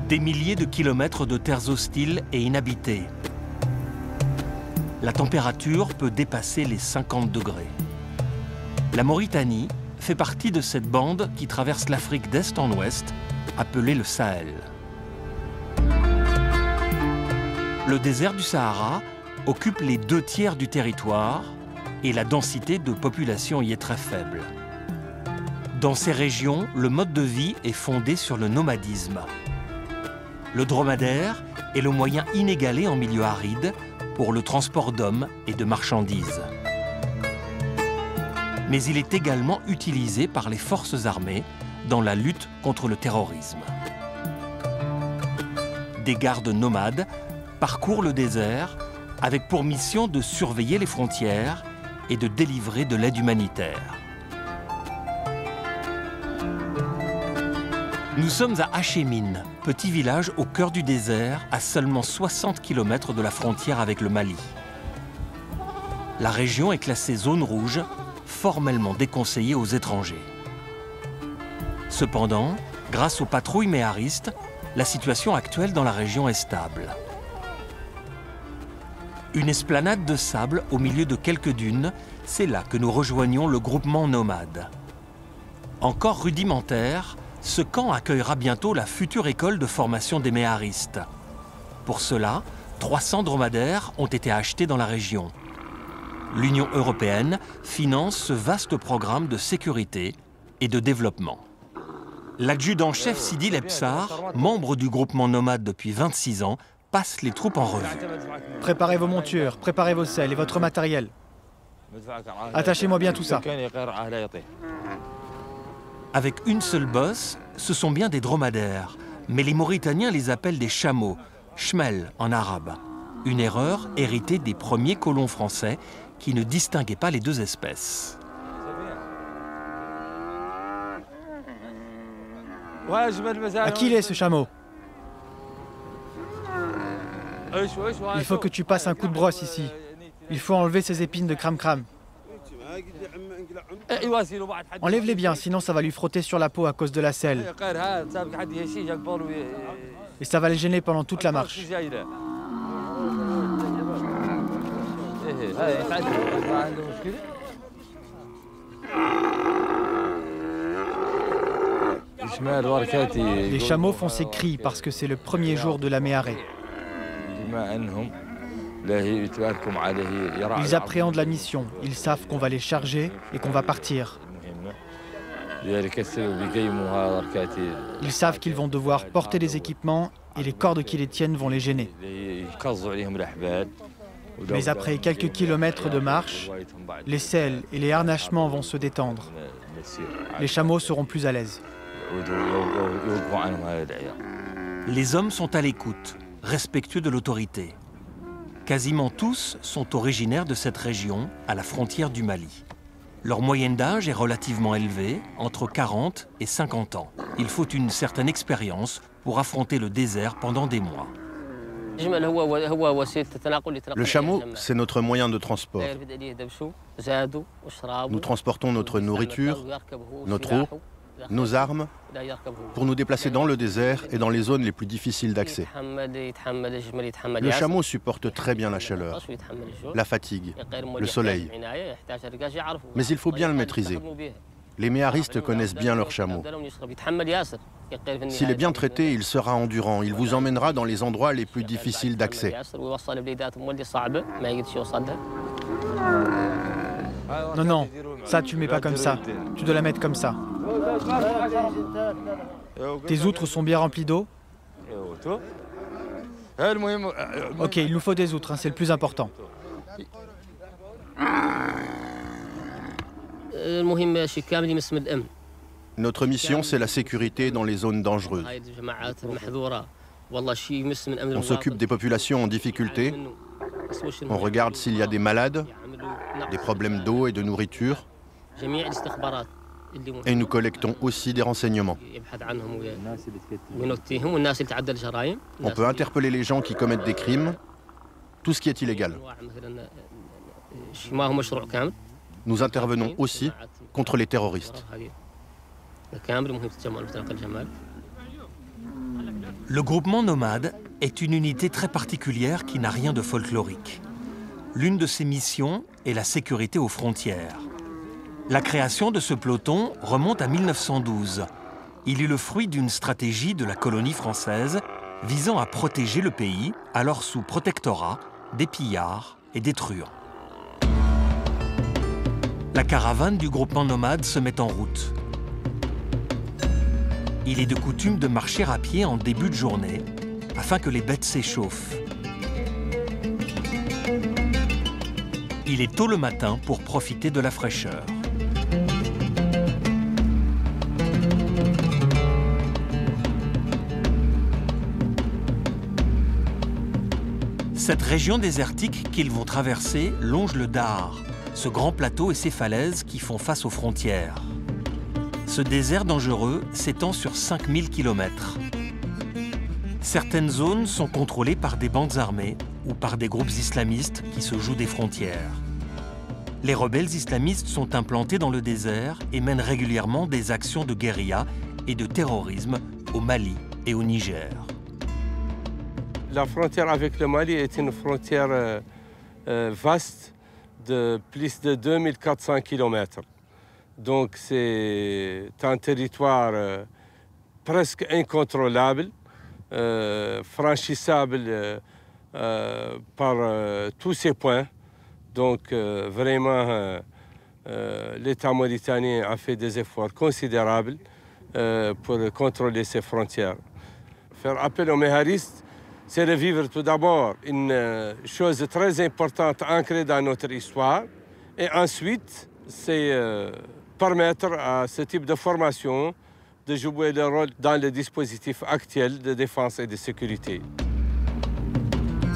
Des milliers de kilomètres de terres hostiles et inhabitées. La température peut dépasser les 50 degrés. La Mauritanie fait partie de cette bande qui traverse l'Afrique d'est en ouest, appelée le Sahel. Le désert du Sahara occupe les 2/3 du territoire et la densité de population y est très faible. Dans ces régions, le mode de vie est fondé sur le nomadisme. Le dromadaire est le moyen inégalé en milieu aride pour le transport d'hommes et de marchandises. Mais il est également utilisé par les forces armées dans la lutte contre le terrorisme. Des gardes nomades parcourent le désert avec pour mission de surveiller les frontières et de délivrer de l'aide humanitaire. Nous sommes à Hachémine, petit village au cœur du désert, à seulement 60 km de la frontière avec le Mali. La région est classée zone rouge, formellement déconseillée aux étrangers. Cependant, grâce aux patrouilles méharistes, la situation actuelle dans la région est stable. Une esplanade de sable au milieu de quelques dunes, c'est là que nous rejoignons le groupement nomade. Encore rudimentaire, ce camp accueillera bientôt la future école de formation des méharistes. Pour cela, 300 dromadaires ont été achetés dans la région. L'Union européenne finance ce vaste programme de sécurité et de développement. L'adjudant-chef Sidi Lebsar, membre du groupement nomade depuis 26 ans, passe les troupes en revue. Préparez vos montures, préparez vos selles et votre matériel. Attachez-moi bien tout ça. Avec une seule bosse, ce sont bien des dromadaires, mais les Mauritaniens les appellent des chameaux, chmel en arabe. Une erreur héritée des premiers colons français qui ne distinguaient pas les deux espèces. À qui il est ce chameau? Il faut que tu passes un coup de brosse ici. Il faut enlever ces épines de cram-cram. Enlève-les bien, sinon ça va lui frotter sur la peau à cause de la selle. Et ça va le gêner pendant toute la marche. Les chameaux font ces cris parce que c'est le premier jour de la méharée. Ils appréhendent la mission, ils savent qu'on va les charger et qu'on va partir. Ils savent qu'ils vont devoir porter les équipements et les cordes qui les tiennent vont les gêner. Mais après quelques kilomètres de marche, les selles et les harnachements vont se détendre. Les chameaux seront plus à l'aise. Les hommes sont à l'écoute, respectueux de l'autorité. Quasiment tous sont originaires de cette région, à la frontière du Mali. Leur moyenne d'âge est relativement élevée, entre 40 et 50 ans. Il faut une certaine expérience pour affronter le désert pendant des mois. Le chameau, c'est notre moyen de transport. Nous transportons notre nourriture, notre eau, nos armes, pour nous déplacer dans le désert et dans les zones les plus difficiles d'accès. Le chameau supporte très bien la chaleur, la fatigue, le soleil. Mais il faut bien le maîtriser. Les méharistes connaissent bien leur chameau. S'il est bien traité, il sera endurant. Il vous emmènera dans les endroits les plus difficiles d'accès. Non, non, ça tu mets pas comme ça. Tu dois la mettre comme ça. Tes outres sont bien remplies d'eau? Ok, il nous faut des outres, hein, c'est le plus important. Notre mission, c'est la sécurité dans les zones dangereuses. On s'occupe des populations en difficulté. On regarde s'il y a des malades, des problèmes d'eau et de nourriture. Et nous collectons aussi des renseignements. On peut interpeller les gens qui commettent des crimes, tout ce qui est illégal. Nous intervenons aussi contre les Le groupement nomade est une unité très particulière qui n'a rien de folklorique. L'une de ses missions est la sécurité aux frontières. La création de ce peloton remonte à 1912. Il est le fruit d'une stratégie de la colonie française visant à protéger le pays, alors sous protectorat, des pillards et des truands. La caravane du groupement nomade se met en route. Il est de coutume de marcher à pied en début de journée afin que les bêtes s'échauffent. Il est tôt le matin pour profiter de la fraîcheur. Cette région désertique qu'ils vont traverser longe le Dahar, ce grand plateau et ses falaises qui font face aux frontières. Ce désert dangereux s'étend sur 5000 km. Certaines zones sont contrôlées par des bandes armées ou par des groupes islamistes qui se jouent des frontières. Les rebelles islamistes sont implantés dans le désert et mènent régulièrement des actions de guérilla et de terrorisme au Mali et au Niger. La frontière avec le Mali est une frontière vaste de plus de 2400 km. Donc c'est un territoire presque incontrôlable, franchissable par tous ces points. Donc vraiment, l'État mauritanien a fait des efforts considérables pour contrôler ces frontières. Faire appel aux méharistes, c'est revivre tout d'abord une chose très importante ancrée dans notre histoire. Et ensuite, c'est permettre à ce type de formation de jouer leur rôle dans le dispositif actuel de défense et de sécurité.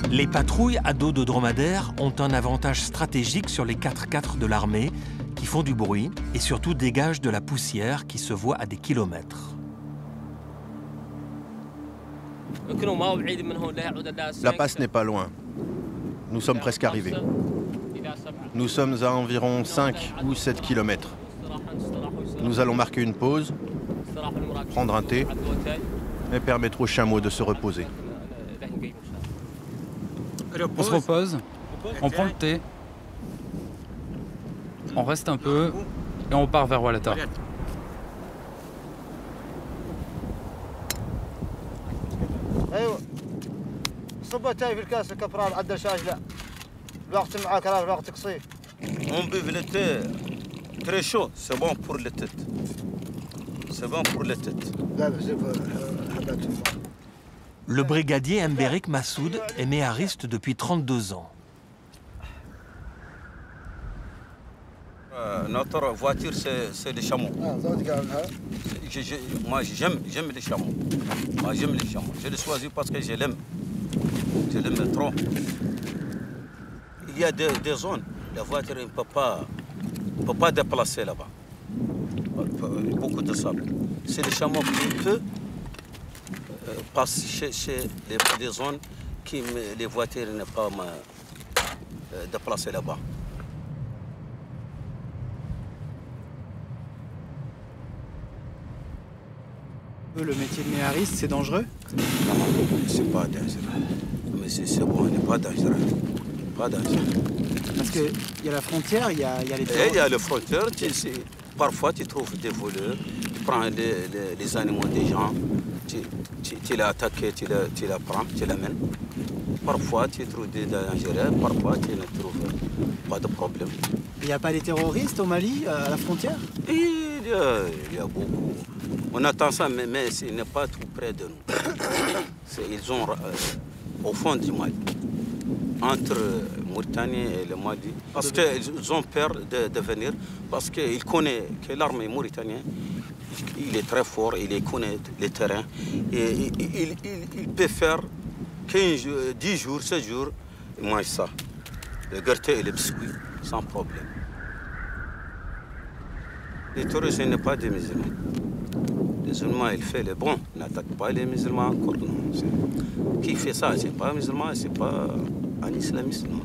Les patrouilles à dos de dromadaire ont un avantage stratégique sur les 4x4 de l'armée qui font du bruit et surtout dégagent de la poussière qui se voit à des kilomètres. La passe n'est pas loin. Nous sommes presque arrivés. Nous sommes à environ 5 ou 7 km. Nous allons marquer une pause, prendre un thé et permettre aux chameaux de se reposer. On se repose, on prend le thé, on reste un peu et on part vers Walata. On buve le thé très chaud, c'est bon pour les têtes. C'est bon pour les têtes. Le brigadier Mbérik Massoud est méhariste depuis 32 ans. Notre voiture, c'est les chameaux. Moi, j'aime les chameaux. Moi, j'aime les chameaux. Je l'ai choisi parce que je l'aime. Je l'aime trop. Il y a des zones, la voiture ne peut pas déplacer là-bas. Beaucoup de sable. C'est les chameaux qui peuvent passer chez les zones que les voitures ne peuvent pas déplacer là-bas. Le métier de méhariste, c'est dangereux? Non, c'est pas dangereux. Mais c'est bon, il n'est pas dangereux. Pas dangereux. Parce qu'il y a la frontière, il y a les terroristes. Il y a la frontière, parfois tu trouves des voleurs, tu prends les animaux des gens, tu l'as attaqué, tu la prends, tu l'amènes. Parfois tu trouves des dangereux, parfois tu ne trouves pas de problème. Il n'y a pas des terroristes au Mali, à la frontière? Il y a beaucoup. On attend ça, mais ce n'est pas tout près de nous. Ils sont au fond du Mali, entre Mauritanie et le Mali. Parce qu'ils ont peur de venir, parce qu'ils connaissent que l'armée mauritanienne, il est très fort, il connaît les terrains. Et il peut faire 15, 10 jours, 16 jours, il mange ça. Le gâteau et les biscuits, sans problème. Les terroristes ne sont pas des musulmans. Les musulmans, ils font les bons, ils n'attaquent pas les musulmans encore. Non. Qui fait ça, ce n'est pas un musulman, ce n'est pas un islamiste. Non.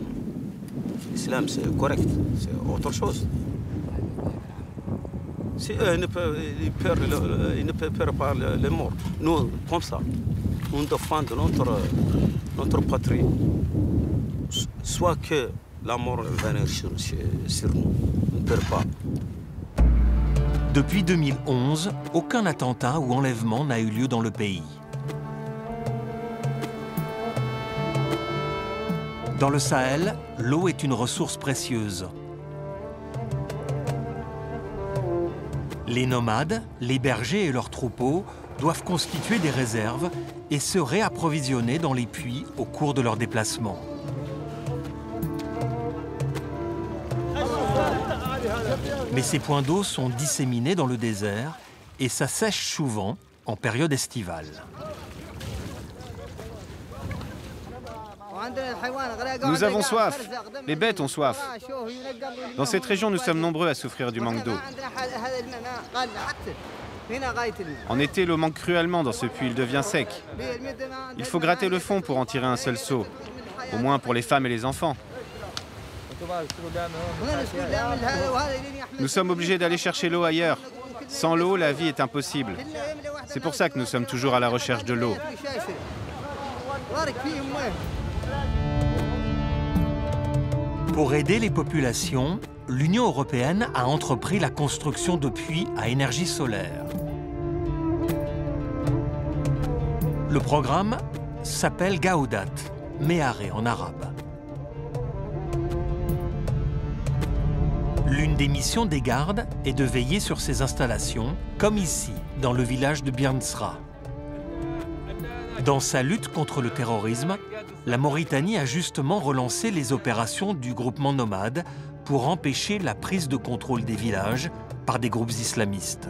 L'islam, c'est correct, c'est autre chose. Si eux, ils ne peuvent pas les morts. Nous, comme ça, on défend notre patrie, soit que la mort vienne sur nous, on ne perd pas. Depuis 2011, aucun attentat ou enlèvement n'a eu lieu dans le pays. Dans le Sahel, l'eau est une ressource précieuse. Les nomades, les bergers et leurs troupeaux doivent constituer des réserves et se réapprovisionner dans les puits au cours de leur déplacement. Mais ces points d'eau sont disséminés dans le désert et s'assèchent souvent en période estivale. Nous avons soif. Les bêtes ont soif. Dans cette région, nous sommes nombreux à souffrir du manque d'eau. En été, l'eau manque cruellement dans ce puits, il devient sec. Il faut gratter le fond pour en tirer un seul seau, au moins pour les femmes et les enfants. Nous sommes obligés d'aller chercher l'eau ailleurs. Sans l'eau, la vie est impossible. C'est pour ça que nous sommes toujours à la recherche de l'eau. Pour aider les populations, l'Union européenne a entrepris la construction de puits à énergie solaire. Le programme s'appelle Gaudat, Méharé en arabe. L'une des missions des gardes est de veiller sur ces installations, comme ici, dans le village de Birnsra. Dans sa lutte contre le terrorisme, la Mauritanie a justement relancé les opérations du groupement nomade pour empêcher la prise de contrôle des villages par des groupes islamistes.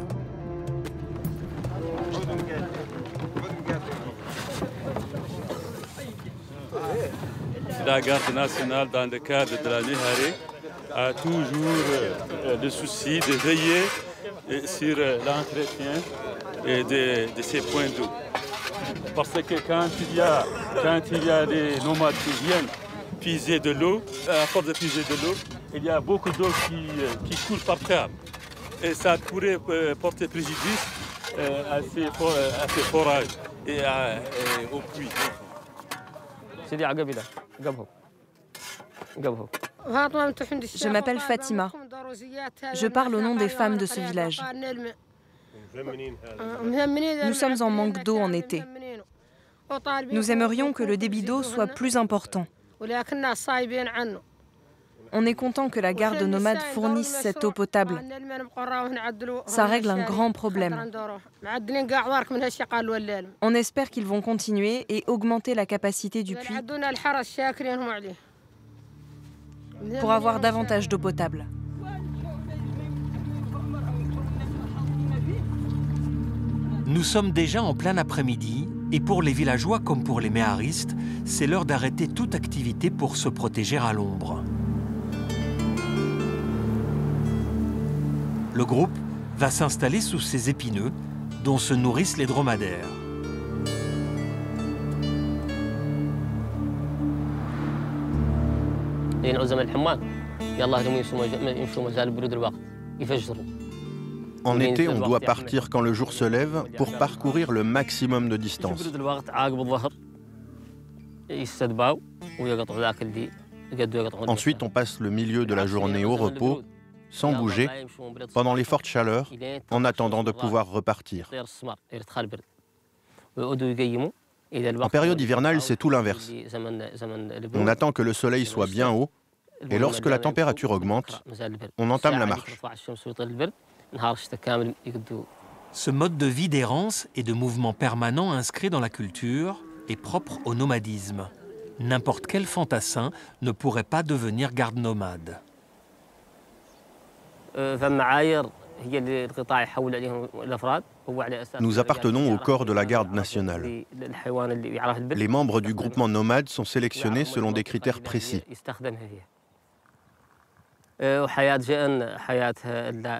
La garde nationale, dans le cadre de la Méharé, a toujours le souci de veiller sur l'entretien de ces points d'eau. Parce que quand il y a des nomades qui viennent puiser de l'eau, à force de puiser de l'eau, il y a beaucoup d'eau qui coule par terre. Et ça pourrait porter préjudice à ces forages et aux puits. Je m'appelle Fatima. Je parle au nom des femmes de ce village. Nous sommes en manque d'eau en été. Nous aimerions que le débit d'eau soit plus important. On est content que la garde nomade fournisse cette eau potable. Ça règle un grand problème. On espère qu'ils vont continuer et augmenter la capacité du puits pour avoir davantage d'eau potable. Nous sommes déjà en plein après-midi et pour les villageois comme pour les méharistes, c'est l'heure d'arrêter toute activité pour se protéger à l'ombre. Le groupe va s'installer sous ces épineux dont se nourrissent les dromadaires. En été, on doit partir quand le jour se lève pour parcourir le maximum de distance. Ensuite, on passe le milieu de la journée au repos, sans bouger, pendant les fortes chaleurs, en attendant de pouvoir repartir. En période hivernale, c'est tout l'inverse. On attend que le soleil soit bien haut, et lorsque la température augmente, on entame la marche. Ce mode de vie d'errance et de mouvement permanent inscrit dans la culture est propre au nomadisme. N'importe quel fantassin ne pourrait pas devenir garde nomade. Nous appartenons au corps de la garde nationale. Les membres du groupement nomade sont sélectionnés selon des critères précis.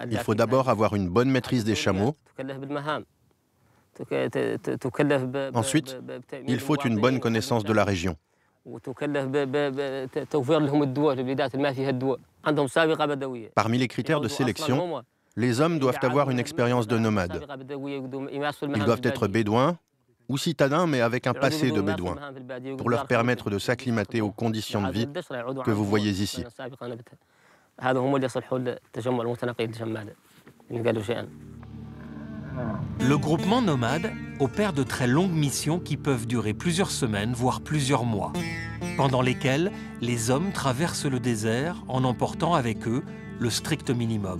Il faut d'abord avoir une bonne maîtrise des chameaux. Ensuite, il faut une bonne connaissance de la région. Parmi les critères de sélection, les hommes doivent avoir une expérience de nomade. Ils doivent être bédouins, ou citadins mais avec un passé de bédouins, pour leur permettre de s'acclimater aux conditions de vie que vous voyez ici. Le groupement nomade opère de très longues missions qui peuvent durer plusieurs semaines, voire plusieurs mois, pendant lesquelles les hommes traversent le désert en emportant avec eux le strict minimum.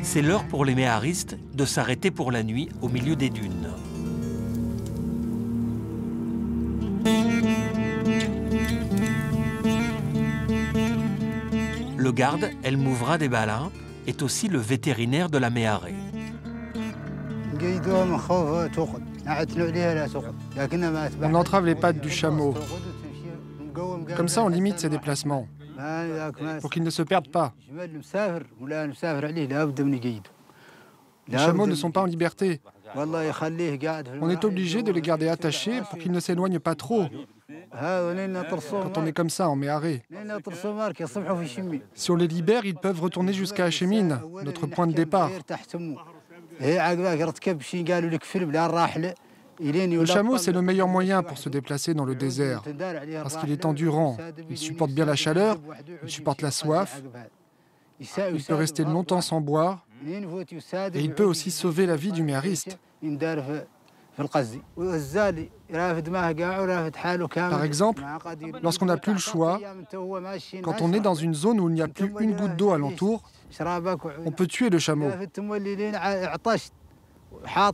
C'est l'heure pour les méharistes de s'arrêter pour la nuit au milieu des dunes. Le garde El Mouvra des Balins est aussi le vétérinaire de la méharée. On entrave les pattes du chameau. Comme ça, on limite ses déplacements, pour qu'il ne se perde pas. Les chameaux ne sont pas en liberté. On est obligé de les garder attachés pour qu'ils ne s'éloignent pas trop. Quand on est comme ça en méharée. Si on les libère, ils peuvent retourner jusqu'à Hachémine, notre point de départ. Le chameau, c'est le meilleur moyen pour se déplacer dans le désert, parce qu'il est endurant, il supporte bien la chaleur, il supporte la soif, il peut rester longtemps sans boire, et il peut aussi sauver la vie du méhariste. Par exemple, lorsqu'on n'a plus le choix, quand on est dans une zone où il n'y a plus une goutte d'eau alentour, on peut tuer le chameau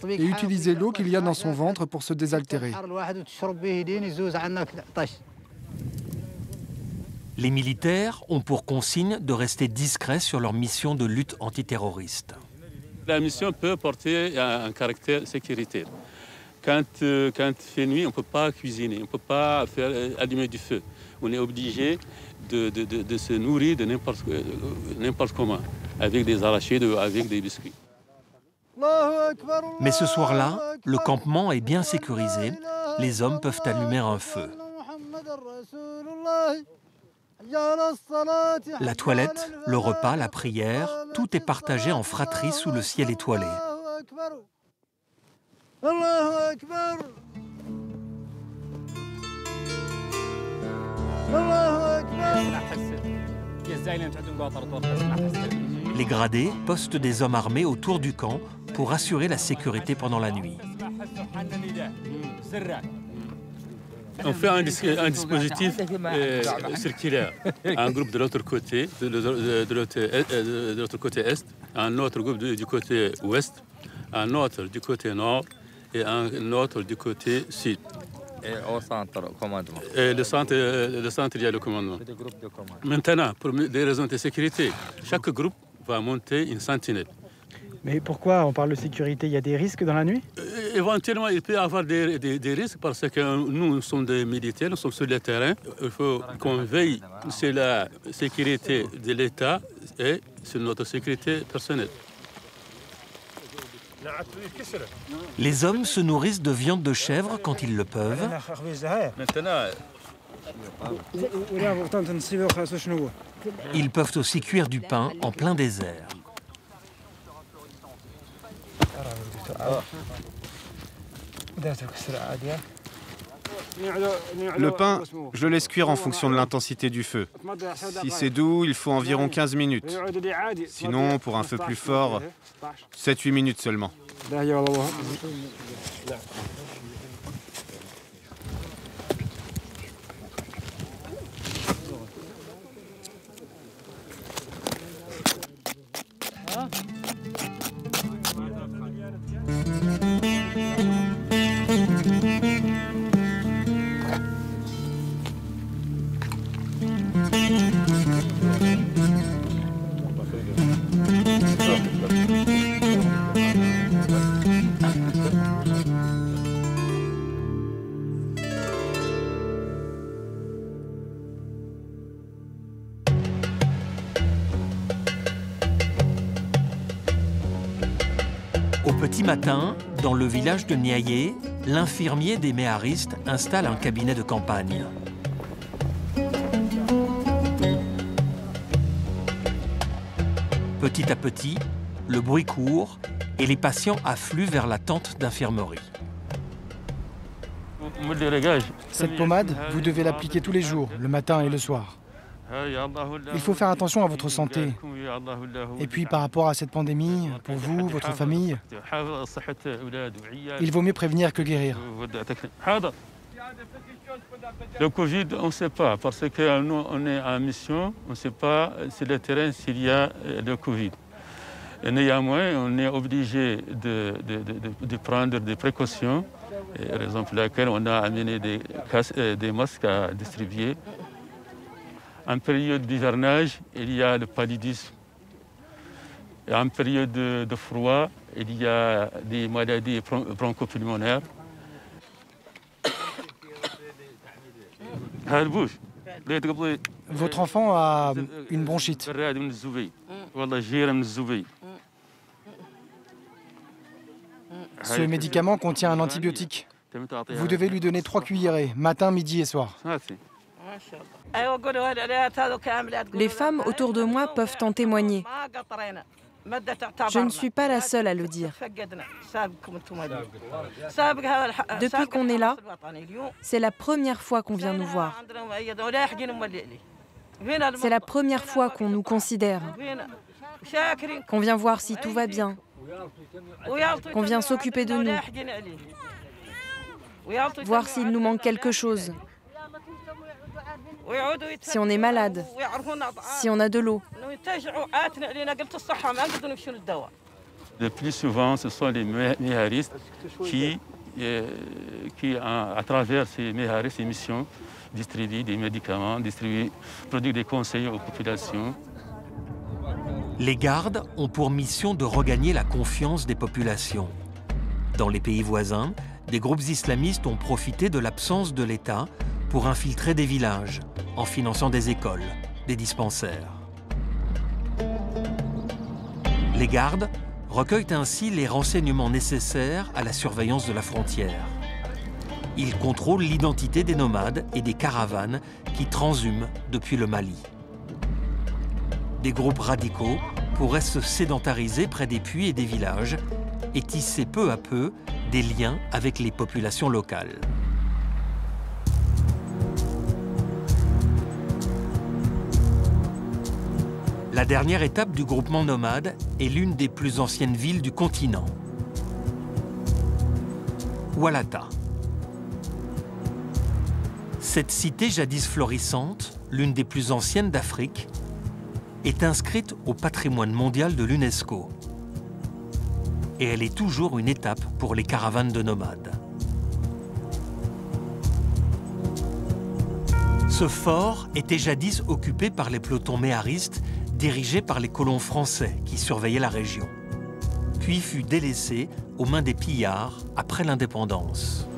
et utiliser l'eau qu'il y a dans son ventre pour se désaltérer. Les militaires ont pour consigne de rester discrets sur leur mission de lutte antiterroriste. La mission peut porter un caractère sécuritaire. Quand il fait nuit, on ne peut pas cuisiner, on ne peut pas faire allumer du feu. On est obligé de se nourrir de n'importe comment, avec des arachides, avec des biscuits. Mais ce soir-là, le campement est bien sécurisé. Les hommes peuvent allumer un feu. La toilette, le repas, la prière, tout est partagé en fratrie sous le ciel étoilé. Les gradés postent des hommes armés autour du camp pour assurer la sécurité pendant la nuit. On fait un dispositif circulaire. Un groupe de l'autre côté, de l'autre côté est, un autre groupe du côté ouest, un autre du côté nord et un autre du côté sud. Et au centre, commandement. Et le centre, il y a le commandement. Maintenant, pour des raisons de sécurité, chaque groupe va monter une sentinelle. Mais pourquoi on parle de sécurité? Il y a des risques dans la nuit? Éventuellement, il peut y avoir des risques parce que nous sommes des militaires, nous sommes sur le terrain. Il faut qu'on veille sur la sécurité de l'État et sur notre sécurité personnelle. Les hommes se nourrissent de viande de chèvre quand ils le peuvent. Ils peuvent aussi cuire du pain en plein désert. Le pain, je laisse cuire en fonction de l'intensité du feu. Si c'est doux, il faut environ 15 minutes. Sinon, pour un feu plus fort, 7-8 minutes seulement. Au petit matin, dans le village de Niayé, l'infirmier des méharistes installe un cabinet de campagne. Petit à petit, le bruit court et les patients affluent vers la tente d'infirmerie. Cette pommade, vous devez l'appliquer tous les jours, le matin et le soir. Il faut faire attention à votre santé. Et puis par rapport à cette pandémie, pour vous, votre famille, il vaut mieux prévenir que guérir. Le Covid, on ne sait pas, parce que nous, on est en mission, on ne sait pas sur le terrain s'il y a le Covid. Et néanmoins, on est obligé de prendre des précautions, raison pour laquelle on a amené des masques à distribuer. En période d'hivernage, il y a le paludisme. Et en période de froid, il y a des maladies bronchopulmonaires. Votre enfant a une bronchite. Ce médicament contient un antibiotique. Vous devez lui donner 3 cuillerées, matin, midi et soir. Les femmes autour de moi peuvent en témoigner. Je ne suis pas la seule à le dire. Depuis qu'on est là, c'est la première fois qu'on vient nous voir. C'est la première fois qu'on nous considère, qu'on vient voir si tout va bien, qu'on vient s'occuper de nous, voir s'il nous manque quelque chose, si on est malade, si on a de l'eau. Le plus souvent, ce sont les méharistes qui à travers ces méharistes, ces missions, distribuent des médicaments, produisent des conseils aux populations. Les gardes ont pour mission de regagner la confiance des populations. Dans les pays voisins, des groupes islamistes ont profité de l'absence de l'État pour infiltrer des villages, en finançant des écoles, des dispensaires. Les gardes recueillent ainsi les renseignements nécessaires à la surveillance de la frontière. Ils contrôlent l'identité des nomades et des caravanes qui transhument depuis le Mali. Des groupes radicaux pourraient se sédentariser près des puits et des villages et tisser peu à peu des liens avec les populations locales. La dernière étape du groupement nomade est l'une des plus anciennes villes du continent, Oualata. Cette cité jadis florissante, l'une des plus anciennes d'Afrique, est inscrite au patrimoine mondial de l'UNESCO. Et elle est toujours une étape pour les caravanes de nomades. Ce fort était jadis occupé par les pelotons méharistes dirigés par les colons français qui surveillaient la région, puis fut délaissé aux mains des pillards après l'indépendance.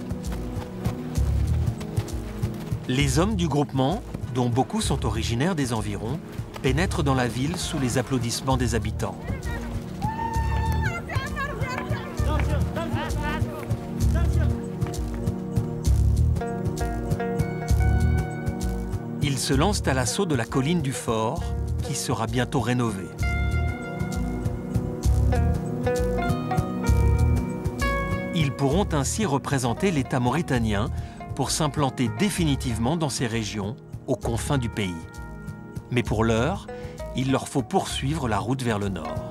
Les hommes du groupement, dont beaucoup sont originaires des environs, pénètrent dans la ville sous les applaudissements des habitants. Ils se lancent à l'assaut de la colline du fort, qui sera bientôt rénovée. Ils pourront ainsi représenter l'État mauritanien pour s'implanter définitivement dans ces régions, aux confins du pays. Mais pour l'heure, il leur faut poursuivre la route vers le nord.